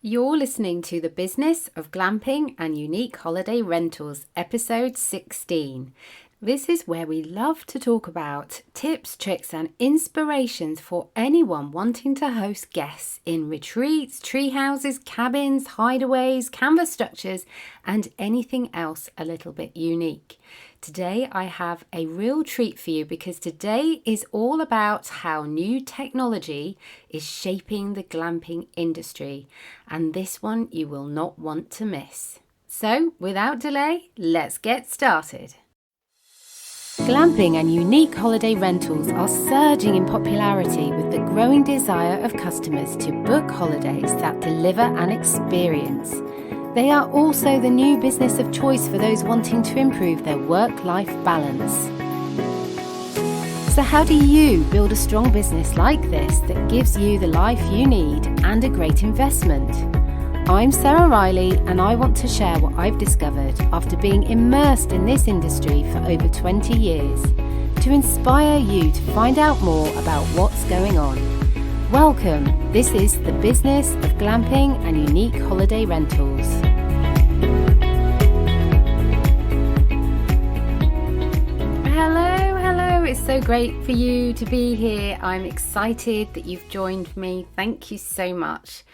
You're listening to The Business of Glamping and Unique Holiday Rentals, episode 16. This is where we love to talk about tips, tricks and inspirations for anyone wanting to host guests in retreats, tree houses, cabins, hideaways, canvas structures and anything else a little bit unique. Today I have a real treat for you because today is all about how new technology is shaping the glamping industry, and this one you will not want to miss. So without delay, let's get started. Glamping and unique holiday rentals are surging in popularity with the growing desire of customers to book holidays that deliver an experience. They are also the new business of choice for those wanting to improve their work-life balance. So how do you build a strong business like this that gives you the life you need and a great investment? I'm Sarah Riley and I want to share what I've discovered after being immersed in this industry for over 20 years to inspire you to find out more about what's going on. Welcome, this is The Business of Glamping and Unique Holiday Rentals. Hello, it's so great for you to be here. I'm excited that you've joined me. Thank you so much.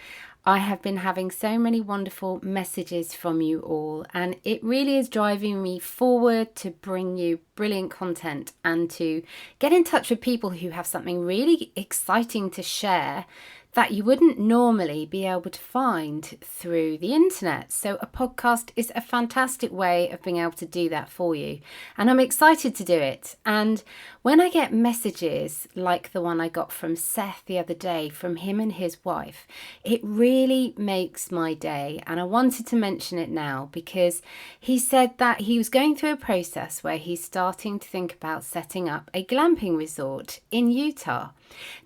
I have been having so many wonderful messages from you all, and it really is driving me forward to bring you brilliant content and to get in touch with people who have something really exciting to share that you wouldn't normally be able to find through the internet. So a podcast is a fantastic way of being able to do that for you. And I'm excited to do it. And when I get messages like the one I got from Seth the other day from him and his wife, it really makes my day. And I wanted to mention it now because he said that he was going through a process where he's starting to think about setting up a glamping resort in Utah.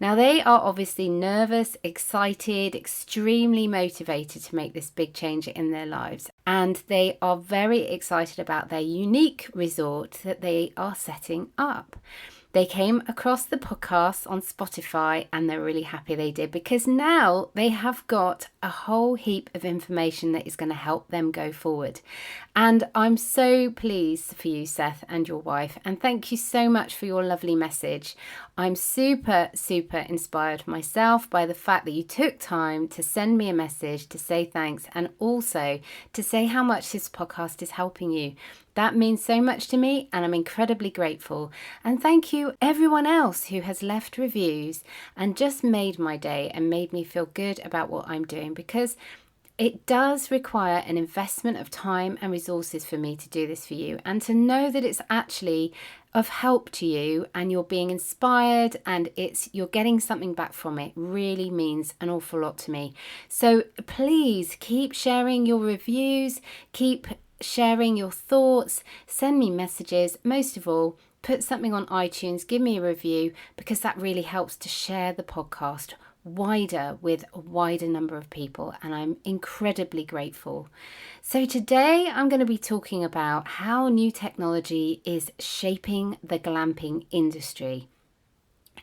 Now, they are obviously nervous, excited, extremely motivated to make this big change in their lives. And they are very excited about their unique resort that they are setting up. They came across the podcast on Spotify and they're really happy they did because now they have got a whole heap of information that is going to help them go forward. And I'm so pleased for you, Seth, and your wife. And thank you so much for your lovely message. I'm super inspired myself by the fact that you took time to send me a message to say thanks and also to say how much this podcast is helping you. That means so much to me and I'm incredibly grateful. And thank you everyone else who has left reviews and just made my day and made me feel good about what I'm doing, because it does require an investment of time and resources for me to do this for you, and to know that it's actually of help to you and you're being inspired and you're getting something back from it really means an awful lot to me. So please keep sharing your reviews, keep sharing your thoughts, send me messages. Most of all, put something on iTunes, give me a review, because that really helps to share the podcast wider with a wider number of people, and I'm incredibly grateful. So today I'm going to be talking about how new technology is shaping the glamping industry.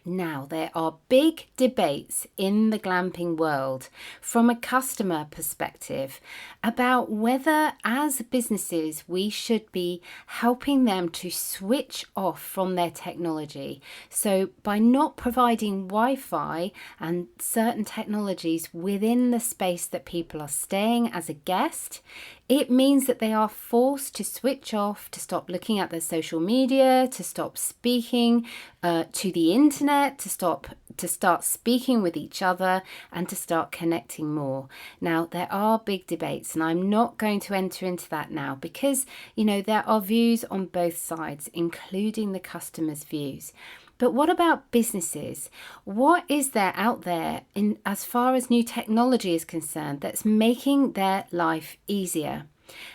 Now, there are big debates in the glamping world from a customer perspective about whether, as businesses, we should be helping them to switch off from their technology. So by not providing Wi-Fi and certain technologies within the space that people are staying as a guest, it means that they are forced to switch off, to stop looking at their social media, to stop speaking to the internet, to start speaking with each other and to start connecting more. Now, there are big debates and I'm not going to enter into that now because, there are views on both sides, including the customer's views. But what about businesses? What is there out there as far as new technology is concerned that's making their life easier?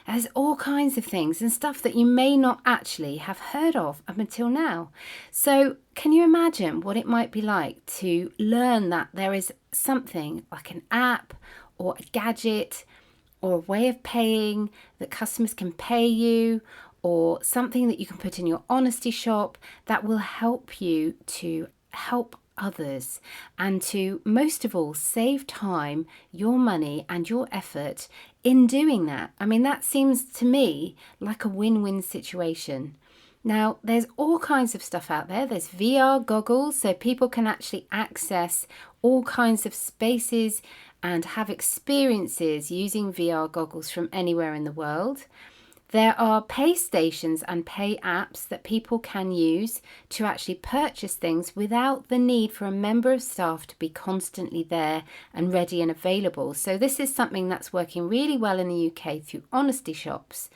There's all kinds of things and stuff that you may not actually have heard of up until now. So can you imagine what it might be like to learn that there is something like an app or a gadget or a way of paying that customers can pay you, or something that you can put in your honesty shop that will help you to help others, and to, most of all, save time, your money and your effort in doing that. I mean, that seems to me like a win-win situation. Now, there's all kinds of stuff out there. There's VR goggles, so people can actually access all kinds of spaces and have experiences using VR goggles from anywhere in the world. There are pay stations and pay apps that people can use to actually purchase things without the need for a member of staff to be constantly there and ready and available. So this is something that's working really well in the UK through honesty shops.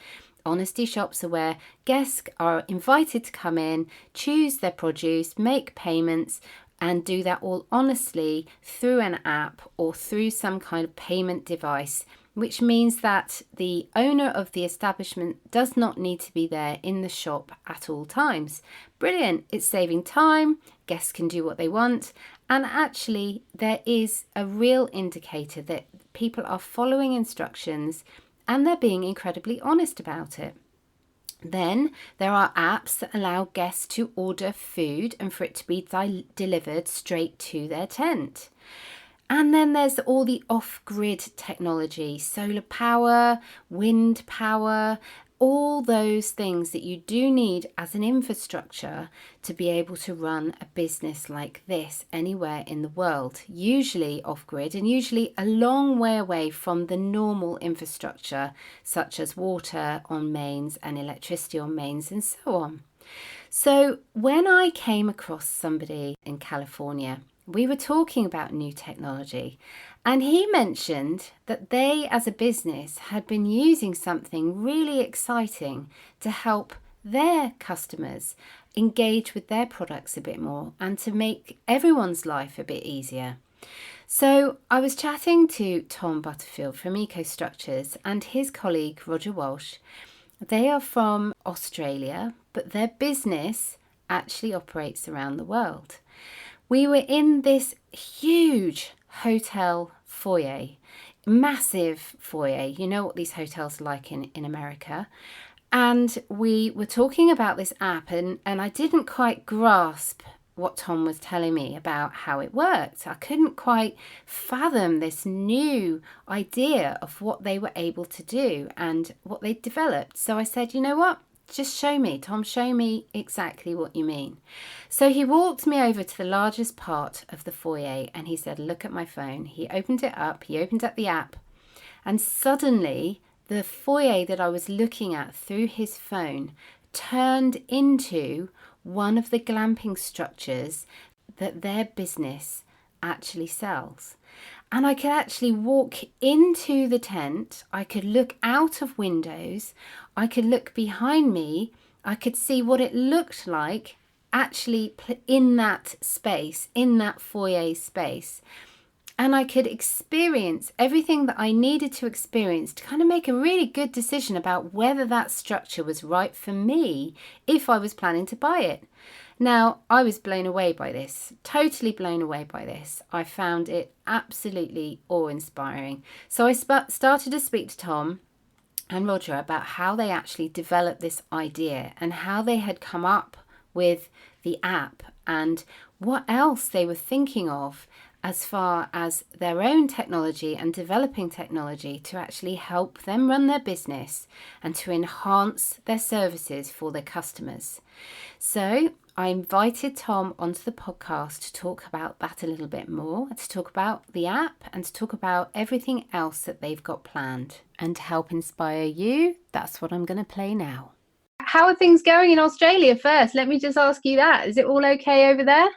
Honesty shops are where guests are invited to come in, choose their produce, make payments, and do that all honestly through an app or through some kind of payment device, which means that the owner of the establishment does not need to be there in the shop at all times. Brilliant. It's saving time. Guests can do what they want. And actually, there is a real indicator that people are following instructions and they're being incredibly honest about it. Then there are apps that allow guests to order food and for it to be delivered straight to their tent. And then there's all the off-grid technology, solar power, wind power, all those things that you do need as an infrastructure to be able to run a business like this anywhere in the world, usually off-grid and usually a long way away from the normal infrastructure, such as water on mains and electricity on mains and so on. So when I came across somebody in California, we were talking about new technology, and he mentioned that they as a business had been using something really exciting to help their customers engage with their products a bit more and to make everyone's life a bit easier. So I was chatting to Tom Butterfield from EcoStructures and his colleague Roger Walsh. They are from Australia, but their business actually operates around the world. We were in this huge hotel foyer, massive foyer. You know what these hotels are like in America. And we were talking about this app and I didn't quite grasp what Tom was telling me about how it worked. I couldn't quite fathom this new idea of what they were able to do and what they developed. So I said, you know what? Just show me, Tom, show me exactly what you mean. So he walked me over to the largest part of the foyer and he said, look at my phone. He opened it up, he opened up the app, and suddenly the foyer that I was looking at through his phone turned into one of the glamping structures that their business actually sells. And I could actually walk into the tent, I could look out of windows, I could look behind me, I could see what it looked like actually in that space, in that foyer space. And I could experience everything that I needed to experience to kind of make a really good decision about whether that structure was right for me if I was planning to buy it. Now, I was blown away by this, totally blown away by this. I found it absolutely awe-inspiring. So I started to speak to Tom and Roger about how they actually developed this idea and how they had come up with the app and what else they were thinking of as far as their own technology and developing technology to actually help them run their business and to enhance their services for their customers. So I invited Tom onto the podcast to talk about that a little bit more, to talk about the app and to talk about everything else that they've got planned. And to help inspire you, that's what I'm going to play now. How are things going in Australia first? Let me just ask you that. Is it all okay over there?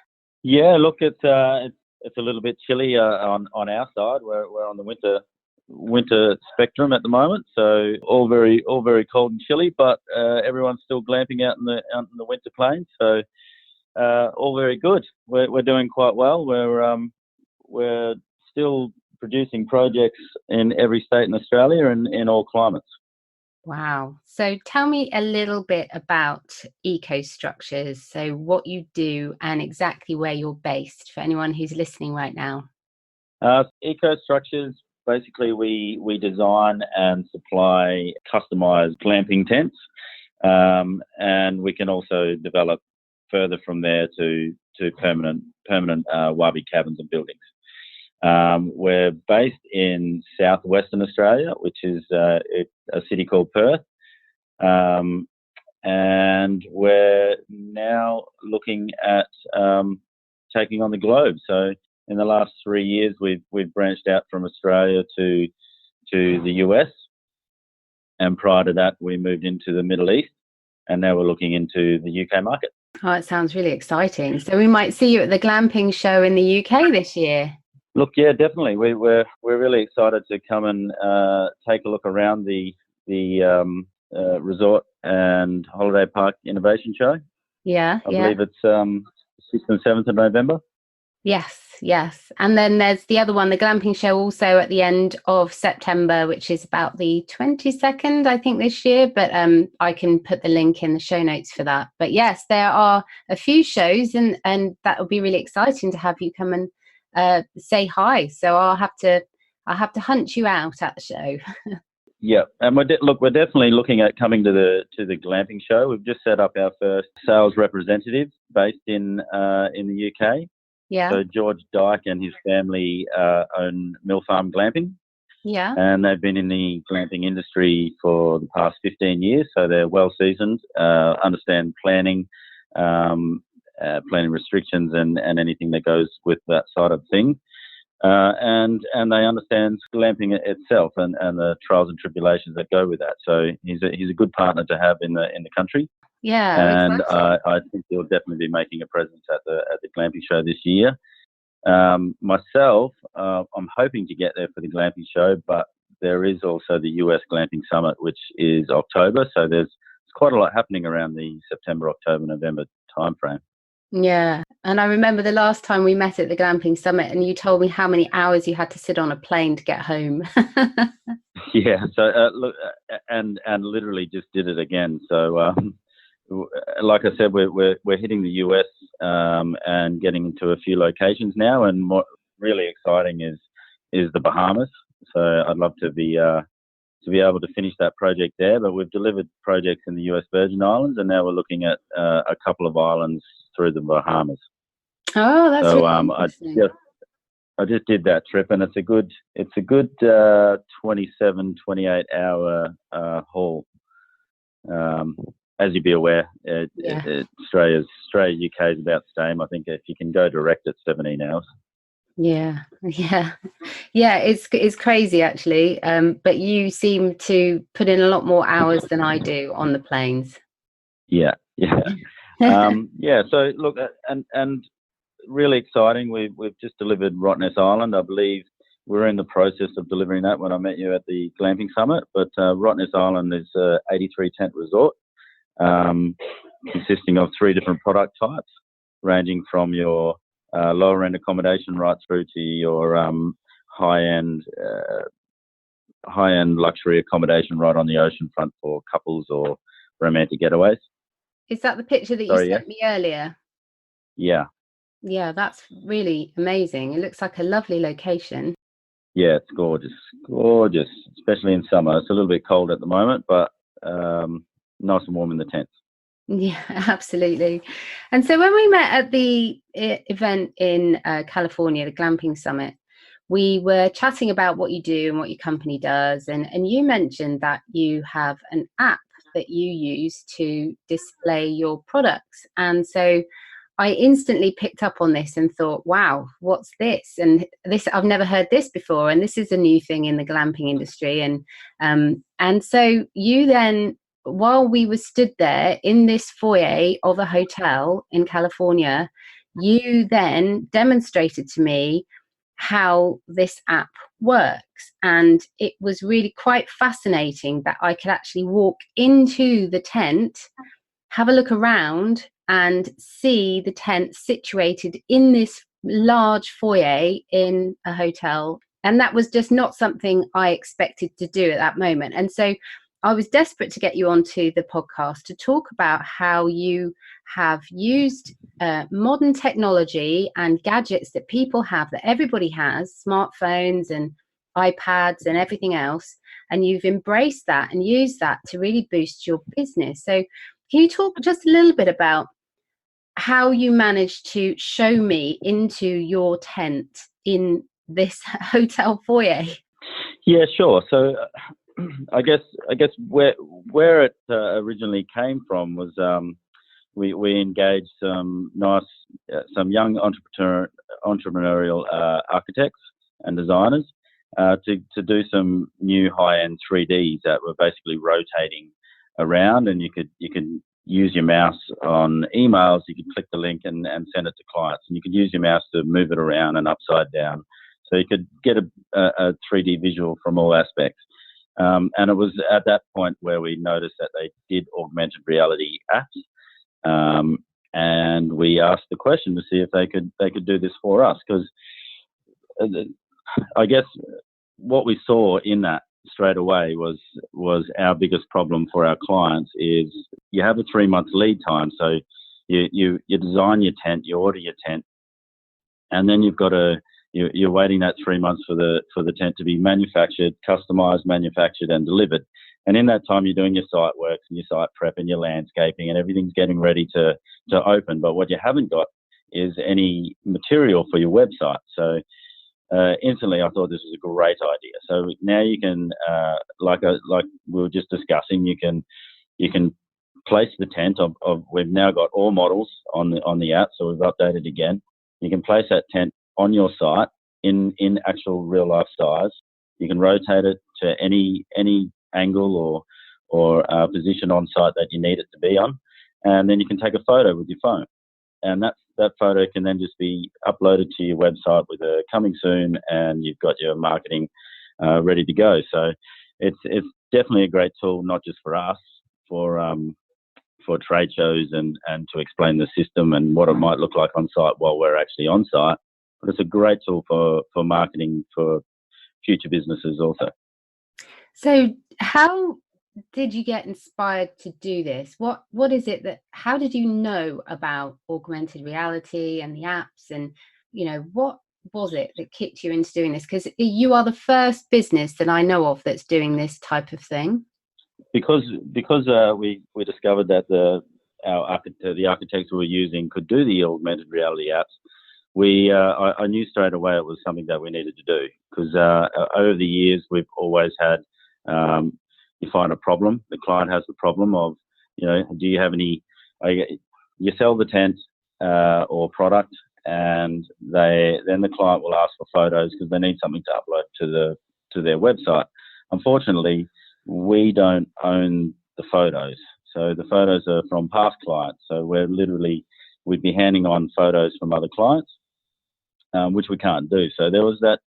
Yeah, look, it's a little bit chilly on our side. We're on the winter spectrum at the moment, so all very cold and chilly. But everyone's still glamping out in the winter plains, so all very good. We're doing quite well. We're still producing projects in every state in Australia and in all climates. Wow. So tell me a little bit about EcoStructures, so what you do and exactly where you're based for anyone who's listening right now. EcoStructures, basically we design and supply customized glamping tents, and we can also develop further from there to permanent wabi cabins and buildings. We're based in southwestern Australia, which is a city called Perth, and we're now looking at taking on the globe. So in the last 3 years, we've branched out from Australia to the US, and prior to that, we moved into the Middle East, and now we're looking into the UK market. Oh, it sounds really exciting. So we might see you at the glamping show in the UK this year. Look, yeah, definitely. We're really excited to come and take a look around the resort and holiday park innovation show. Yeah, I believe it's 6th and 7th of November. Yes. And then there's the other one, the glamping show, also at the end of September, which is about the 22nd, I think, this year. But I can put the link in the show notes for that. But yes, there are a few shows, and that will be really exciting to have you come and say hi. So I'll have to hunt you out at the show. Yeah, and we're definitely looking at coming to the glamping show. We've just set up our first sales representative based in the UK. Yeah. So George Dyke and his family own Mill Farm Glamping. Yeah. And they've been in the glamping industry for the past 15 years, so they're well seasoned, understand planning restrictions and anything that goes with that side of things. And they understand glamping itself and the trials and tribulations that go with that. So he's a good partner to have in the country. Yeah, and exactly. I think he'll definitely be making a presence at the glamping show this year. Myself, I'm hoping to get there for the glamping show, but there is also the US Glamping Summit, which is October. So there's quite a lot happening around the September, October, November timeframe. Yeah, and I remember the last time we met at the Glamping Summit, and you told me how many hours you had to sit on a plane to get home. Yeah, so look, and literally just did it again. So like I said, we're hitting the US and getting into a few locations now, and what really exciting is the Bahamas. So I'd love to be able to finish that project there. But we've delivered projects in the US Virgin Islands, and now we're looking at a couple of islands through the Bahamas. Oh, that's so really interesting. I just did that trip, and it's a good 27, 28 hour haul. As you'd be aware, Australia, UK is about the same. I think if you can go direct, it's 17 hours. Yeah. It's crazy actually. But you seem to put in a lot more hours than I do on the planes. Yeah. So look, and really exciting. We've just delivered Rottnest Island. I believe we're in the process of delivering that when I met you at the Glamping Summit. But Rottnest Island is a 83 tent resort, consisting of 3 different product types, ranging from your lower end accommodation right through to your high end luxury accommodation right on the ocean front for couples or romantic getaways. Is that the picture that you sent me earlier? Yeah. Yeah, that's really amazing. It looks like a lovely location. Yeah, it's gorgeous, especially in summer. It's a little bit cold at the moment, but nice and warm in the tents. Yeah, absolutely. And so when we met at the event in California, the Glamping Summit, we were chatting about what you do and what your company does. And you mentioned that you have an app that you use to display your products. And so I instantly picked up on this and thought, wow, what's this? And this, I've never heard this before. And this is a new thing in the glamping industry. And so you then, while we were stood there in this foyer of a hotel in California, you then demonstrated to me how this app works. And it was really quite fascinating that I could actually walk into the tent, have a look around, and see the tent situated in this large foyer in a hotel. And that was just not something I expected to do at that moment. And so I was desperate to get you onto the podcast to talk about how you have used modern technology and gadgets that people have, that everybody has, smartphones and iPads and everything else, and you've embraced that and used that to really boost your business. So can you talk just a little bit about how you managed to show me into your tent in this hotel foyer. Yeah, sure. So I guess where it originally came from was we engaged some young entrepreneurial architects and designers to do some new high-end 3Ds that were basically rotating around, and you could use your mouse on emails. You could click the link and send it to clients, and you could use your mouse to move it around and upside down, so you could get a 3D visual from all aspects. And it was at that point where we noticed that they did augmented reality apps, and we asked the question to see if they could do this for us, because I guess what we saw in that straight away was our biggest problem for our clients is you have a 3-month lead time. So you design your tent, you order your tent, and then you're waiting that 3 months for the tent to be manufactured, customized, manufactured, and delivered. And in that time, you're doing your site works and your site prep and your landscaping, and everything's getting ready to open. But what you haven't got is any material for your website. So instantly, I thought this was a great idea. So now you can, like we were just discussing, you can place the tent of we've now got all models on the app, so we've updated again. You can place that tent on your site in actual real life size. You can rotate it to any angle or position on site that you need it to be on, and then you can take a photo with your phone, and that photo can then just be uploaded to your website with a coming soon, and you've got your marketing ready to go. So it's definitely a great tool, not just for us, for trade shows and to explain the system and what it might look like on site while we're actually on site. But it's a great tool for marketing for future businesses also. So how did you get inspired to do this? What is it how did you know about augmented reality and the apps, and what was it that kicked you into doing this? Because you are the first business that I know of that's doing this type of thing. Because we discovered that the architects we were using could do the augmented reality apps. I knew straight away it was something that we needed to do, because over the years we've always had you find a problem. The client has the problem of, do you have any? You sell the tent or product, and then the client will ask for photos because they need something to upload to their website. Unfortunately, we don't own the photos, so the photos are from past clients. So we'd be handing on photos from other clients, which we can't do. So there was that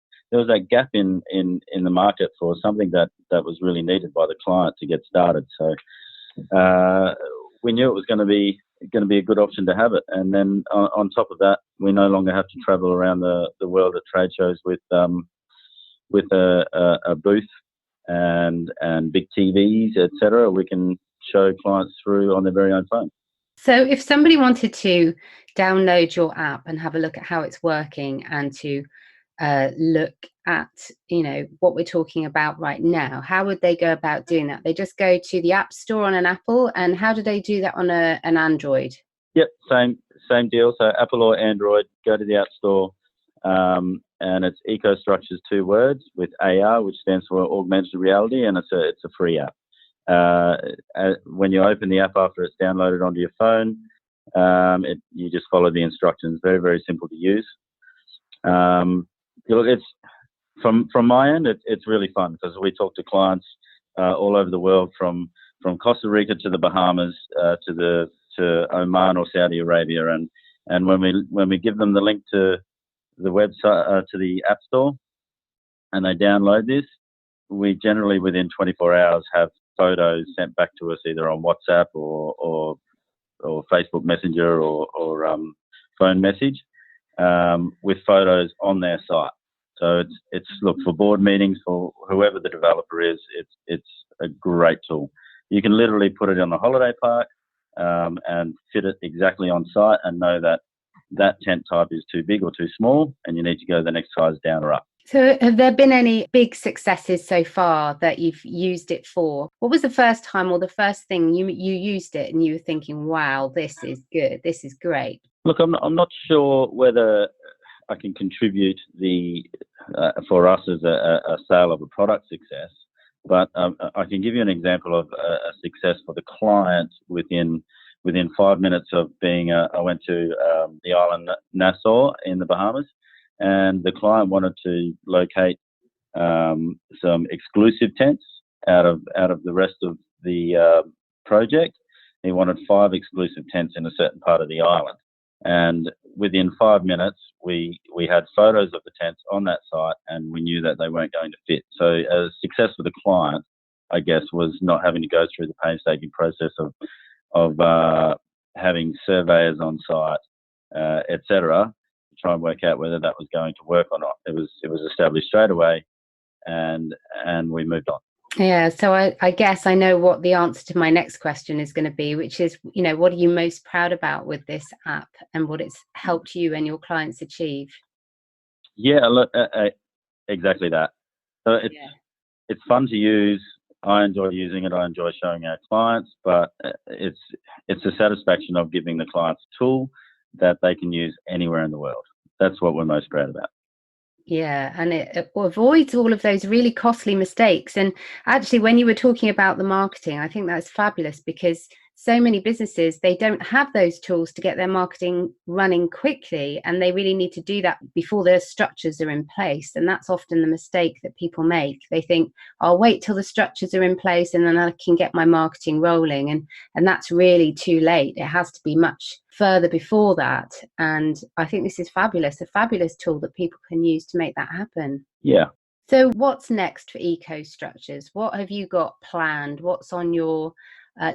gap in the market for something that was really needed by the client to get started. So we knew it was going to be a good option to have it. And then on top of that, we no longer have to travel around the world at trade shows with a booth and big TVs, etc. We can show clients through on their very own phone. So if somebody wanted to download your app and have a look at how it's working, and to look at what we're talking about right now, how would they go about doing that? They just go to the App Store on an Apple, and how do they do that on an Android? Yep, same deal. So Apple or Android, go to the App Store, and it's EcoStruxures, 2 words, with AR, which stands for augmented reality, and it's a free app. When you open the app after it's downloaded onto your phone, you just follow the instructions. Very, very simple to use. Look, it's from my end, it's really fun, because we talk to clients all over the world, from Costa Rica to the Bahamas to Oman or Saudi Arabia, and when we give them the link to the website, to the App Store, and they download this, we generally within 24 hours have photos sent back to us, either on WhatsApp or Facebook Messenger or phone message, with photos on their site. So it's look, for board meetings, for whoever the developer is, it's a great tool. You can literally put it on a holiday park and fit it exactly on site, and know that tent type is too big or too small, and you need to go the next size down or up. So have there been any big successes so far that you've used it for? What was the first time or the first thing you used it and you were thinking, wow, this is good, this is great? Look, I'm not sure whether I can contribute for us as a sale of a product success, but I can give you an example of a success for the client within 5 minutes of being. I went to the island Nassau in the Bahamas, and the client wanted to locate some exclusive tents out of the rest of the project. He wanted 5 exclusive tents in a certain part of the island, and within 5 minutes we had photos of the tents on that site, and we knew that they weren't going to fit. So a success for the client, I guess, was not having to go through the painstaking process of having surveyors on site, etc., to try and work out whether that was going to work or not. It was established straight away, and we moved on. Yeah, so I guess I know what the answer to my next question is going to be, which is, what are you most proud about with this app and what it's helped you and your clients achieve? Yeah, look, exactly that. So it's fun to use. I enjoy using it. I enjoy showing our clients, but it's the satisfaction of giving the clients a tool that they can use anywhere in the world. That's what we're most proud about. Yeah, and it avoids all of those really costly mistakes. And actually, when you were talking about the marketing, I think that's fabulous, because so many businesses, they don't have those tools to get their marketing running quickly, and they really need to do that before their structures are in place. And that's often the mistake that people make. They think, I'll wait till the structures are in place and then I can get my marketing rolling, and that's really too late. It has to be much further before that. And I think this is fabulous, a fabulous tool that people can use to make that happen. Yeah. So what's next for EcoStructures? What have you got planned? What's on your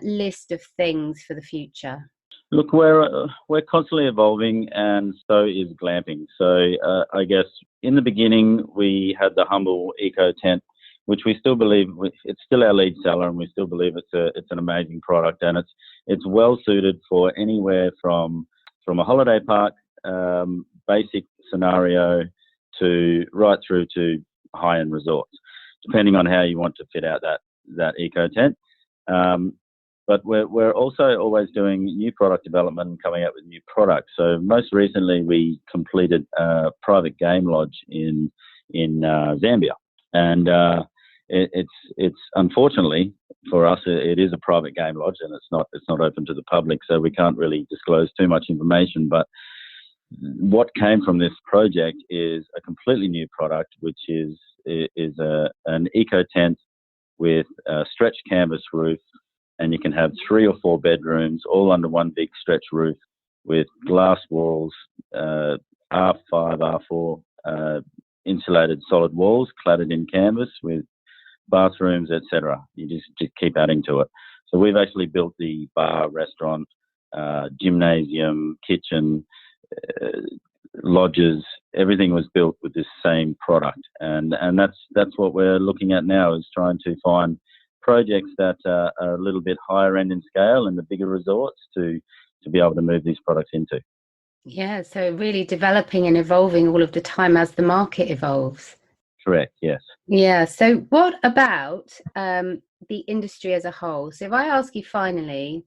list of things for the future? Look, we're constantly evolving, and so is glamping. So I guess in the beginning we had the humble eco tent, which we still believe it's still our lead seller, and we still believe it's an amazing product, and it's well suited for anywhere from a holiday park basic scenario to right through to high-end resorts, depending on how you want to fit out that eco tent. But we're also always doing new product development and coming up with new products. So most recently we completed a private game lodge in Zambia, and it's unfortunately for us it is a private game lodge, and it's not open to the public, so we can't really disclose too much information. But what came from this project is a completely new product, which is an eco tent with a stretched canvas roof, and you can have 3 or 4 bedrooms all under one big stretch roof with glass walls, R5, R4, insulated solid walls cladded in canvas with bathrooms, etc. You just keep adding to it. So we've actually built the bar, restaurant, gymnasium, kitchen, lodges. Everything was built with this same product, and that's what we're looking at now, is trying to find projects that are a little bit higher end in scale and the bigger resorts to be able to move these products into. Yeah, so really developing and evolving all of the time as the market evolves. Correct, yes. Yeah, so what about the industry as a whole? So if I ask you finally,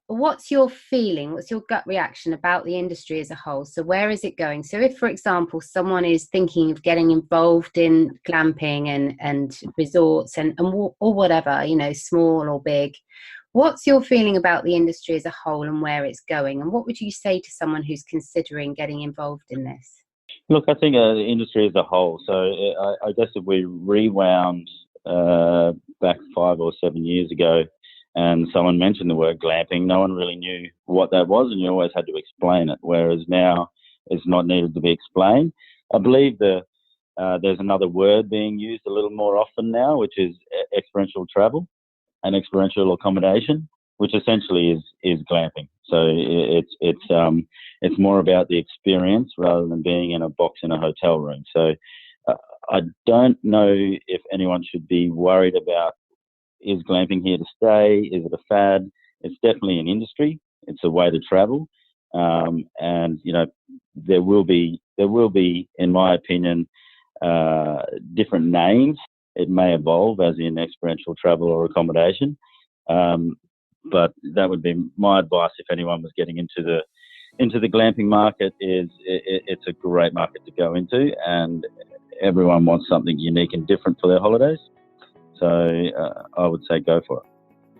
what's your feeling, what's your gut reaction about the industry as a whole? So where is it going? So if, for example, someone is thinking of getting involved in glamping and resorts or whatever, small or big, what's your feeling about the industry as a whole and where it's going? And what would you say to someone who's considering getting involved in this? Look, I think the industry as a whole. So I guess if we rewound back 5 or 7 years ago, and someone mentioned the word glamping, no one really knew what that was, and you always had to explain it, whereas now it's not needed to be explained. I believe there's another word being used a little more often now, which is experiential travel and experiential accommodation, which essentially is glamping. So it's more about the experience rather than being in a box in a hotel room. So I don't know if anyone should be worried about, is glamping here to stay? Is it a fad? It's definitely an industry. It's a way to travel, and there will be, in my opinion, different names. It may evolve as in experiential travel or accommodation. But that would be my advice if anyone was getting into the glamping market. It's a great market to go into, and everyone wants something unique and different for their holidays. So I would say go for it.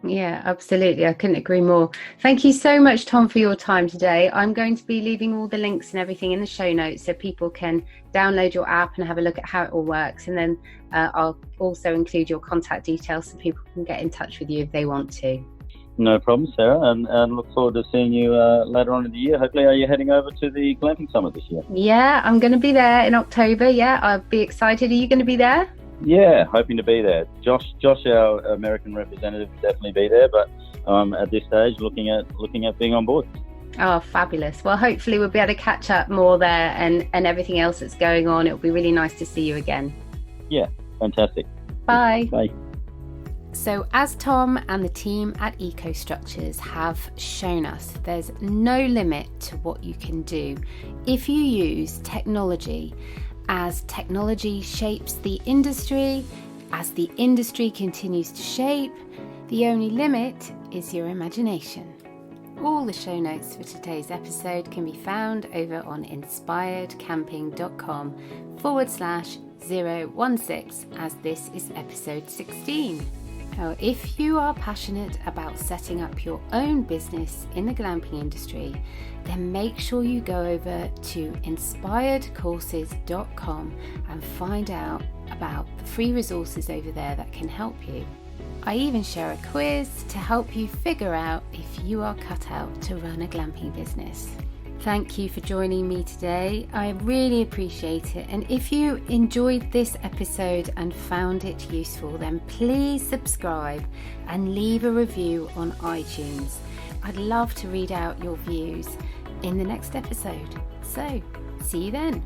Yeah, absolutely. I couldn't agree more. Thank you so much, Tom, for your time today. I'm going to be leaving all the links and everything in the show notes so people can download your app and have a look at how it all works. And then I'll also include your contact details so people can get in touch with you if they want to. No problem, Sarah, and look forward to seeing you later on in the year. Hopefully, are you heading over to the Glamping Summit this year? Yeah, I'm going to be there in October. Yeah, I'll be excited. Are you going to be there? Yeah, hoping to be there. Josh, our American representative, will definitely be there, but at this stage, looking at being on board. Oh, fabulous. Well, hopefully we'll be able to catch up more there and everything else that's going on. It'll be really nice to see you again. Yeah, fantastic. Bye. Bye. So as Tom and the team at EcoStructures have shown us, there's no limit to what you can do if you use technology. As technology shapes the industry, as the industry continues to shape, the only limit is your imagination. All the show notes for today's episode can be found over on inspiredcamping.com/016, as this is episode 16. Now, if you are passionate about setting up your own business in the glamping industry, then make sure you go over to inspiredcourses.com and find out about the free resources over there that can help you. I even share a quiz to help you figure out if you are cut out to run a glamping business. Thank you for joining me today. I really appreciate it. And if you enjoyed this episode and found it useful, then please subscribe and leave a review on iTunes. I'd love to read out your views in the next episode. So, see you then.